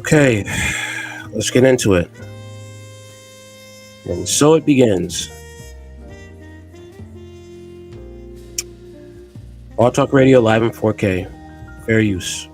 Okay, let's get into it. And so it begins. All Talk Radio live in 4K. Fair use.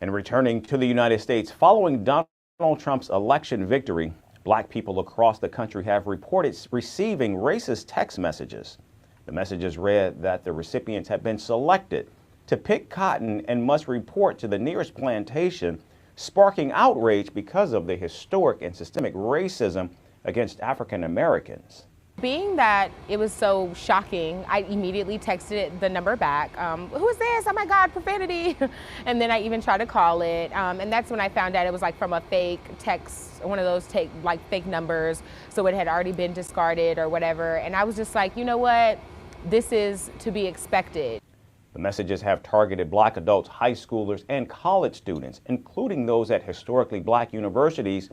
And returning to the United States following Donald Trump's election victory, Black people across the country have reported receiving racist text messages. The messages read that the recipients have been selected to pick cotton and must report to the nearest plantation, sparking outrage because of the historic and systemic racism against African Americans. Being that it was so shocking, I immediately texted the number back. Who is this? Oh my God, profanity. And then I even tried to call it. And that's when I found out it was like from a fake text, one of those fake numbers. So it had already been discarded or whatever. And I was just like, you know what? This is to be expected. The messages have targeted Black adults, high schoolers, and college students, including those at historically Black universities.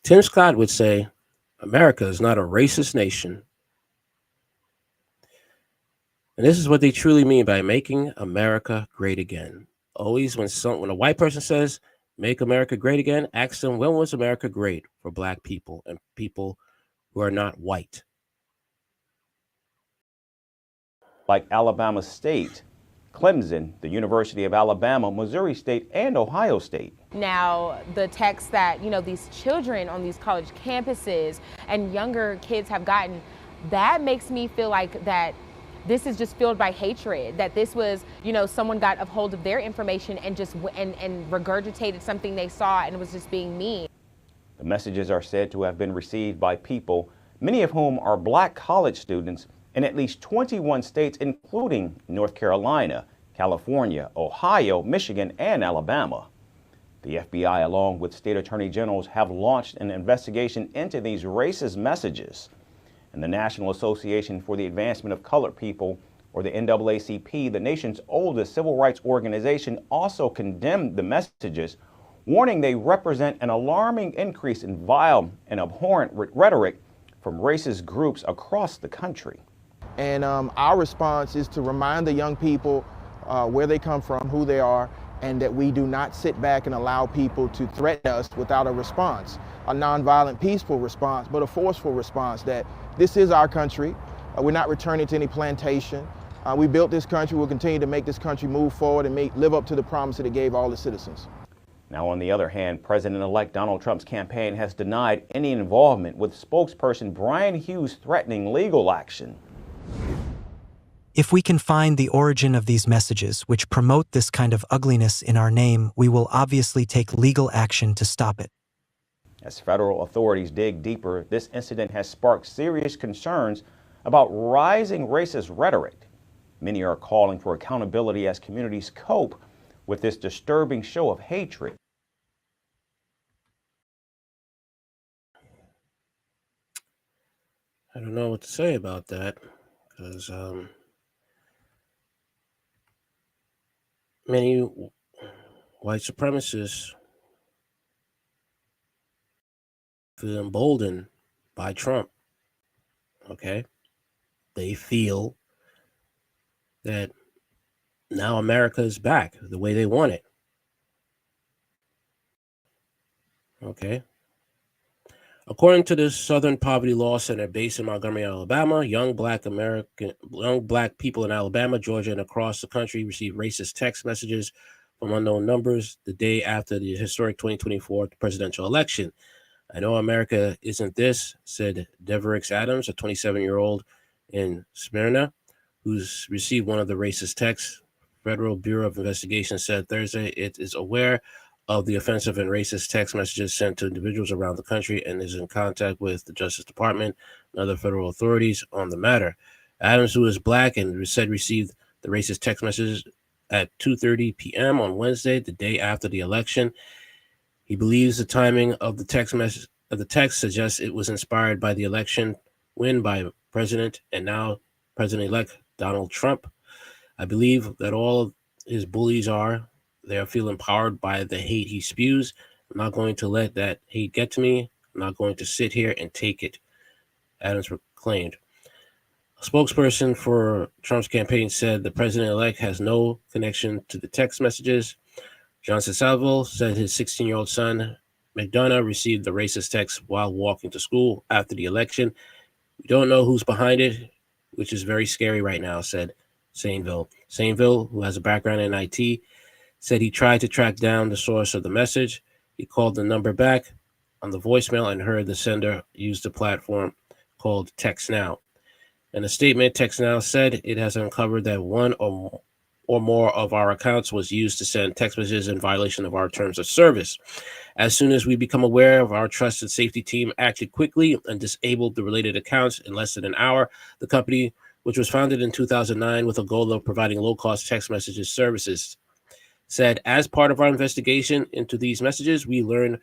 Tim Scott would say, America is not a racist nation. And this is what they truly mean by making America great again. Always when a white person says, make America great again, ask them, when was America great for Black people and people who are not white? Like Alabama State, Clemson, the University of Alabama, Missouri State, and Ohio State. Now, the text that, these children on these college campuses and younger kids have gotten, that makes me feel like that this is just filled by hatred, that this was, someone got a hold of their information and just and regurgitated something they saw and was just being mean. The messages are said to have been received by people, many of whom are Black college students in at least 21 states, including North Carolina, California, Ohio, Michigan, and Alabama. The FBI, along with state attorney generals, have launched an investigation into these racist messages. And the National Association for the Advancement of Colored People, or the NAACP, the nation's oldest civil rights organization, also condemned the messages, warning they represent an alarming increase in vile and abhorrent rhetoric from racist groups across the country. And our response is to remind the young people where they come from, who they are, and that we do not sit back and allow people to threaten us without a response, a nonviolent, peaceful response, but a forceful response, that this is our country. We're not returning to any plantation. We built this country. We'll continue to make this country move forward and live up to the promise that it gave all the citizens. Now, on the other hand, President-elect Donald Trump's campaign has denied any involvement with spokesperson Brian Hughes threatening legal action. If we can find the origin of these messages which promote this kind of ugliness in our name, we will obviously take legal action to stop it. As federal authorities dig deeper, this incident has sparked serious concerns about rising racist rhetoric. Many are calling for accountability as communities cope with this disturbing show of hatred. I don't know what to say about that, because many white supremacists feel emboldened by Trump. Okay? They feel that now America is back the way they want it. Okay? According to the Southern Poverty Law Center based in Montgomery, Alabama, young black people in Alabama, Georgia, and across the country received racist text messages from unknown numbers the day after the historic 2024 presidential election. I know America isn't this, said Deverix Adams, a 27-year-old in Smyrna, who's received one of the racist texts. Federal Bureau of Investigation said Thursday it is aware of the offensive and racist text messages sent to individuals around the country and is in contact with the Justice Department and other federal authorities on the matter. Adams, who is black and said received the racist text messages at 2:30 p.m. on Wednesday, the day after the election. He believes the timing of the text suggests it was inspired by the election win by President and now President-elect Donald Trump. I believe that all of his bullies they feel empowered by the hate he spews. I'm not going to let that hate get to me. I'm not going to sit here and take it, Adams proclaimed. A spokesperson for Trump's campaign said the president-elect has no connection to the text messages. Johnson Salvo said his 16-year-old son, McDonough, received the racist text while walking to school after the election. We don't know who's behind it, which is very scary right now, said Sainville. Sainville, who has a background in IT, said he tried to track down the source of the message. He called the number back on the voicemail and heard the sender use the platform called TextNow. In a statement, TextNow said it has uncovered that one or more of our accounts was used to send text messages in violation of our terms of service. As soon as we become aware of, our trusted safety team acted quickly and disabled the related accounts in less than an hour. The company, which was founded in 2009 with a goal of providing low-cost text messages services, said, as part of our investigation into these messages, we learned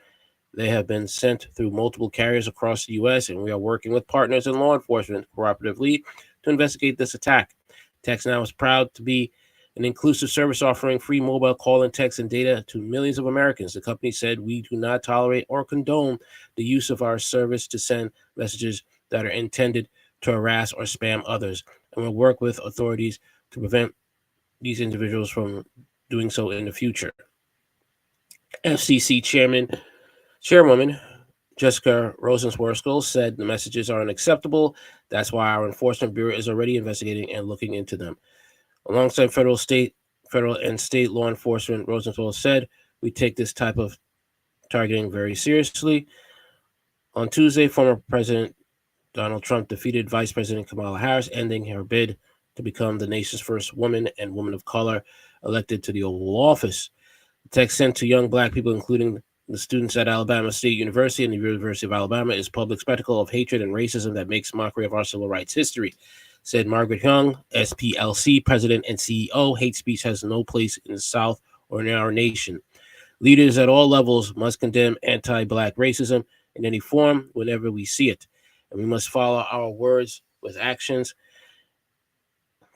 they have been sent through multiple carriers across the U.S., and we are working with partners in law enforcement cooperatively to investigate this attack. TextNow is proud to be an inclusive service offering free mobile call and text and data to millions of Americans. The company said, we do not tolerate or condone the use of our service to send messages that are intended to harass or spam others, and will work with authorities to prevent these individuals from doing so in the future. FCC Chairwoman Jessica Rosenzwersky said the messages are unacceptable. That's why our Enforcement Bureau is already investigating and looking into them. Alongside federal and state law enforcement, Rosenthal said, we take this type of targeting very seriously. On Tuesday, former President Donald Trump defeated Vice President Kamala Harris, ending her bid to become the nation's first woman and woman of color elected to the Oval Office. The text sent to young black people, including the students at Alabama State University and the University of Alabama, is public spectacle of hatred and racism that makes mockery of our civil rights history, said Margaret Young, SPLC president and CEO. Hate speech has no place in the South or in our nation. Leaders at all levels must condemn anti-black racism in any form whenever we see it. And we must follow our words with actions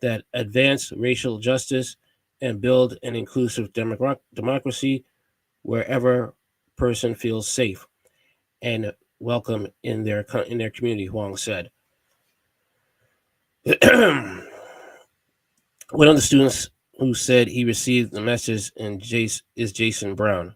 that advance racial justice and build an inclusive democracy wherever person feels safe and welcome in their community, Huang said. One of the students who said he received the message is Jason Brown,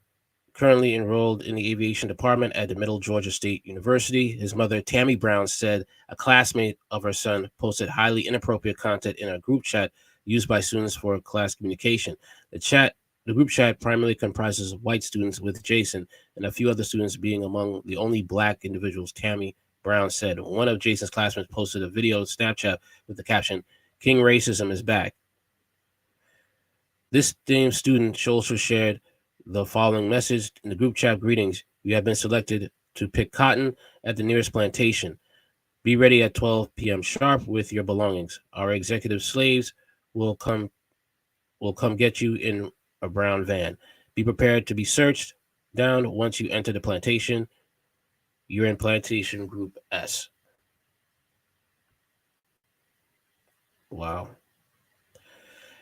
currently enrolled in the aviation department at the Middle Georgia State University. His mother, Tammy Brown, said a classmate of her son posted highly inappropriate content in a group chat used by students for class communication. The group chat primarily comprises of white students, with Jason and a few other students being among the only black individuals, Tammy Brown said. One of Jason's classmates posted a video Snapchat with the caption, "King Racism is back." This same student also shared the following message in the group chat: greetings, you have been selected to pick cotton at the nearest plantation. Be ready at 12 p.m. sharp with your belongings. Our executive slaves will come get you in a brown van. Be prepared to be searched down once you enter the plantation. You're in Plantation Group S. Wow.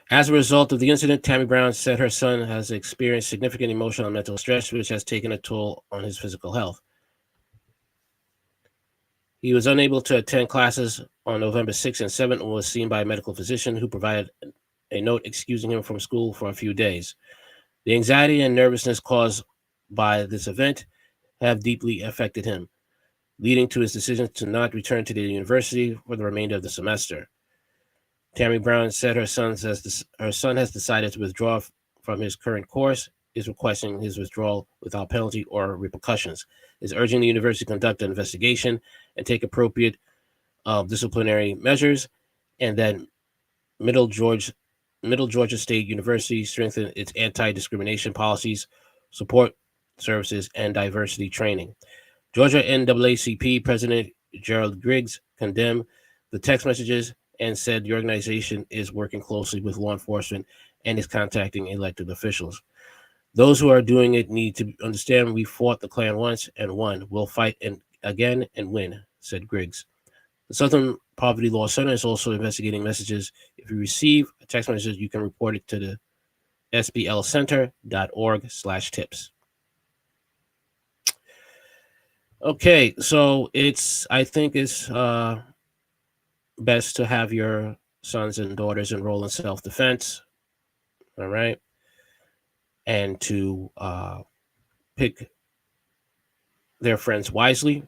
As a result of the incident, Tammy Brown said her son has experienced significant emotional and mental stress, which has taken a toll on his physical health. He was unable to attend classes on November 6th and 7th and was seen by a medical physician who provided a note excusing him from school for a few days. The anxiety and nervousness caused by this event have deeply affected him, leading to his decision to not return to the university for the remainder of the semester. Tammy Brown said her son has decided to withdraw from his current course, is requesting his withdrawal without penalty or repercussions, is urging the university to conduct an investigation and take appropriate disciplinary measures, and that Middle Georgia State University strengthen its anti-discrimination policies, support services, and diversity training. Georgia NAACP President Gerald Griggs condemned the text messages and said the organization is working closely with law enforcement and is contacting elected officials. Those who are doing it need to understand we fought the Klan once and won. We'll fight again and win, said Griggs. The Southern Poverty Law Center is also investigating messages. If you receive a text message, you can report it to the sblcenter.org/tips. Okay, so I think it's best to have your sons and daughters enroll in self-defense. All right. And to pick their friends wisely,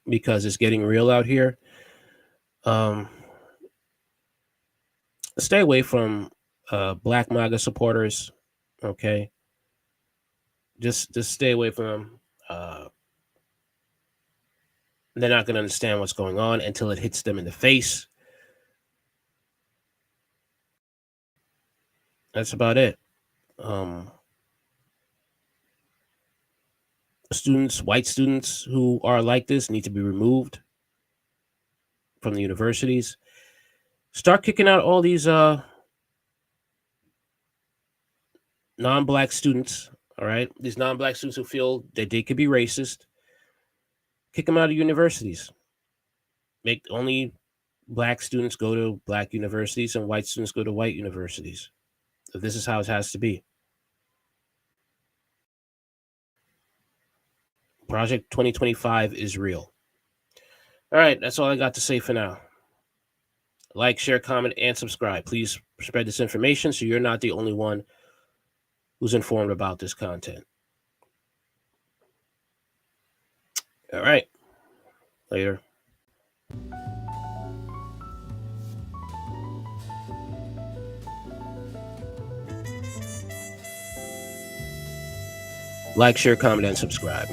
because it's getting real out here. Stay away from Black MAGA supporters. Okay. Just stay away from them. They're not going to understand what's going on until it hits them in the face. That's about it. Students, white students who are like this need to be removed from the universities. Start kicking out all these non-black students, all right? These non-black students who feel that they could be racist. Kick them out of universities. Make only black students go to black universities and white students go to white universities. So this is how it has to be. Project 2025 is real. All right, that's all I got to say for now. Like, share, comment, and subscribe. Please spread this information so you're not the only one who's informed about this content. All right. Later. Like, share, comment, and subscribe.